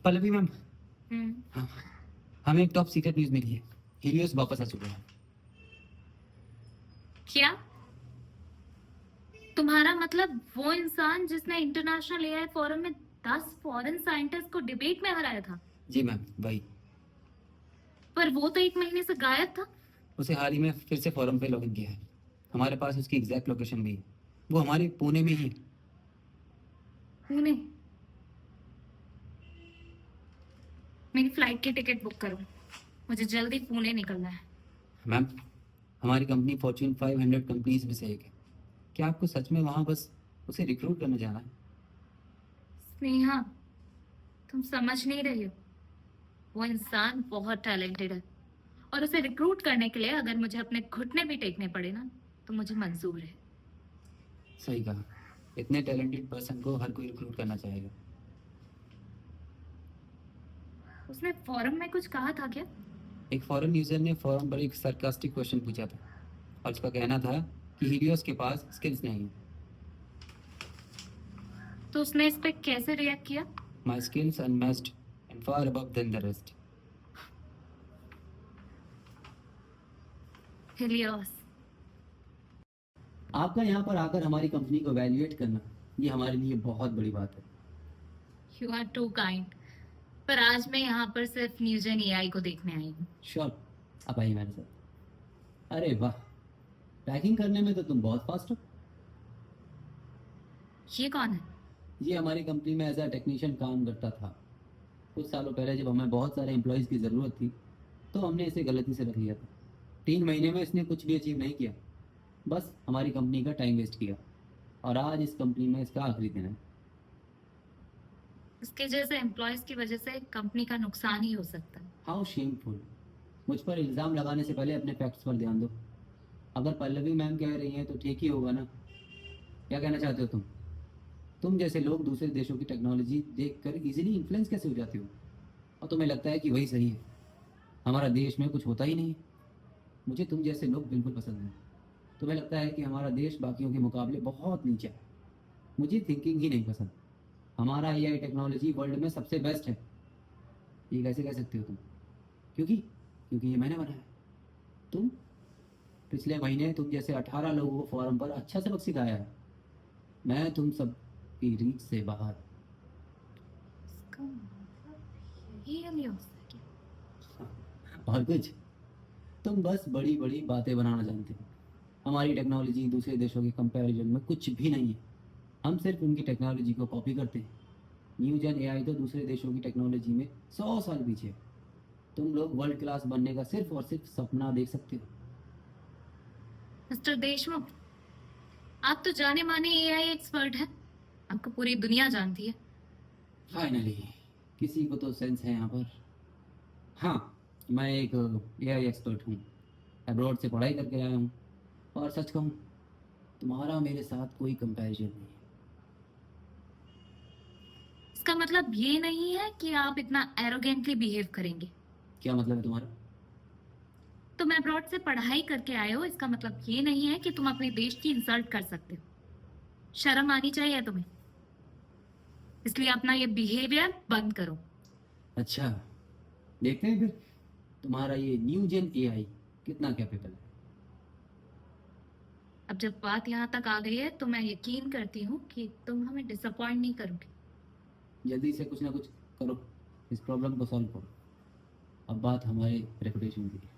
Pallavi ma'am, हम्म। हाँ, हमें एक टॉप सीक्रेट न्यूज़ मिली है। हीलियोस वापस आ चुका है। क्या तुम्हारा मतलब वो इंसान जिसने इंटरनेशनल एआई फोरम में 10 फॉरेन साइंटिस्ट को डिबेट में हराया था? जी मैम, वही। पर वो तो 1 महीने से गायब था। उसे हाल ही में फिर से फोरम पे लॉगिन किया है। हमारे पास उसकी एग्जैक्ट लोकेशन भी है। वो हमारे पुणे में ही है। पुणे? मेरी फ्लाइट की टिकट बुक करो, मुझे जल्दी पुणे निकलना है। मैम, हमारी कंपनी फॉर्च्यून 500 कंपनीज में से एक है। क्या आपको सच में वहाँ बस उसे रिक्रूट करने जाना है? स्नेहा, तुम समझ नहीं रही हो। वो इंसान बहुत टैलेंटेड है और उसे रिक्रूट करने के लिए अगर मुझे अपने घुटने भी टेकने पड़े ना तो मुझे मंजूर है। सही कहा। इतने टैलेंटेड पर्सन को हर कोई रिक्रूट करना चाहेगा। उसने फोरम में कुछ कहा था क्या? एक फॉरेन यूजर ने फोरम पर एक सरकास्टिक क्वेश्चन पूछा था और उसका कहना था कि हीलियोस के पास स्किल्स नहीं है। तो उसने इस पे कैसे रिएक्ट किया? My skills unmatched and far above than the rest. Helios. आपका यहाँ पर आकर हमारी कंपनी को वैल्यूएट करना, ये हमारे लिए बहुत बड़ी बात है। You are too kind. पर आज मैं यहाँ पर सिर्फ न्यूजन एआई को देखने आई हूँ। श्योर, आप आइए मेरे साथ। अरे वाह, पैकिंग करने में तो तुम बहुत फास्ट हो। ये कौन है? ये हमारी कंपनी में एज अ टेक्नीशियन काम करता था। कुछ सालों पहले जब हमें बहुत सारे एम्प्लॉयज़ की ज़रूरत थी तो हमने इसे गलती से रख लिया था। 3 महीने में इसने कुछ भी अचीव नहीं किया, बस हमारी कंपनी का टाइम वेस्ट किया। और आज इस कंपनी में इसका आखिरी दिन है। इसके जैसे एम्प्लॉयज की वजह से कंपनी का नुकसान ही हो सकता है। How shameful. मुझ पर इल्ज़ाम लगाने से पहले अपने फैक्ट्स पर ध्यान दो। अगर पल्लवी मैम कह रही हैं तो ठीक ही होगा ना? क्या कहना चाहते हो तुम? तुम जैसे लोग दूसरे देशों की टेक्नोलॉजी देखकर इजीली इन्फ्लुएंस कैसे हो जाते हो और तुम्हें लगता है कि वही सही है? हमारा देश में कुछ होता ही नहीं है। मुझे तुम जैसे लोग बिल्कुल पसंद नहीं। तुम्हें लगता है कि हमारा देश बाकियों के मुकाबले बहुत नीचा है। मुझे थिंकिंग ही नहीं पसंद। हमारा एआई टेक्नोलॉजी वर्ल्ड में सबसे बेस्ट है। ये कैसे कह सकते हो तुम? क्योंकि क्योंकि ये मैंने बनाया। तुम पिछले महीने तुम जैसे 18 लोगों को फोरम पर अच्छा सबक सिखाया है। मैं तुम सब की रीच से बाहर। इसका मतलब यही हिलियोस है क्या? और कुछ? तुम बस बड़ी बड़ी बातें बनाना जानते हो। हमारी टेक्नोलॉजी दूसरे देशों के कंपैरिजन में कुछ भी नहीं है। हम सिर्फ उनकी टेक्नोलॉजी को कॉपी करते हैं। न्यू जेन एआई तो दूसरे देशों की टेक्नोलॉजी में 100 साल पीछे है। तुम लोग वर्ल्ड क्लास बनने का सिर्फ और सिर्फ सपना देख सकते हो। मिस्टर देशमुख, आप तो जाने माने एआई एक्सपर्ट हैं। आपको पूरी दुनिया जानती है। फाइनली किसी को तो सेंस है यहाँ पर। हाँ, मैं एक एआई एक्सपर्ट हूँ। अब्रॉड से पढ़ाई करके आया हूँ। और सच कहूँ, तुम्हारा मेरे साथ कोई कंपैरिजन नहीं है। इसका मतलब ये नहीं है कि आप इतना एरोगेंटली बिहेव करेंगे। क्या मतलब है तुम्हारा? तुम अब्रॉड से पढ़ाई करके आए हो, इसका मतलब ये नहीं है कि तुम अपने देश की इंसल्ट कर सकते हो। शर्म आनी चाहिए तुम्हें। इसलिए अपना ये बिहेवियर बंद करो। अच्छा, देखते हैं फिर तुम्हारा ये न्यू जेन एआई कितना कैपेबल है। अब जब बात यहाँ तक आ गई है तो मैं यकीन करती हूँ कि तुम हमें डिसअपॉइंट नहीं करोगे। जल्दी से कुछ ना कुछ करो, इस प्रॉब्लम को सॉल्व करो। अब बात हमारे रेपुटेशन की है।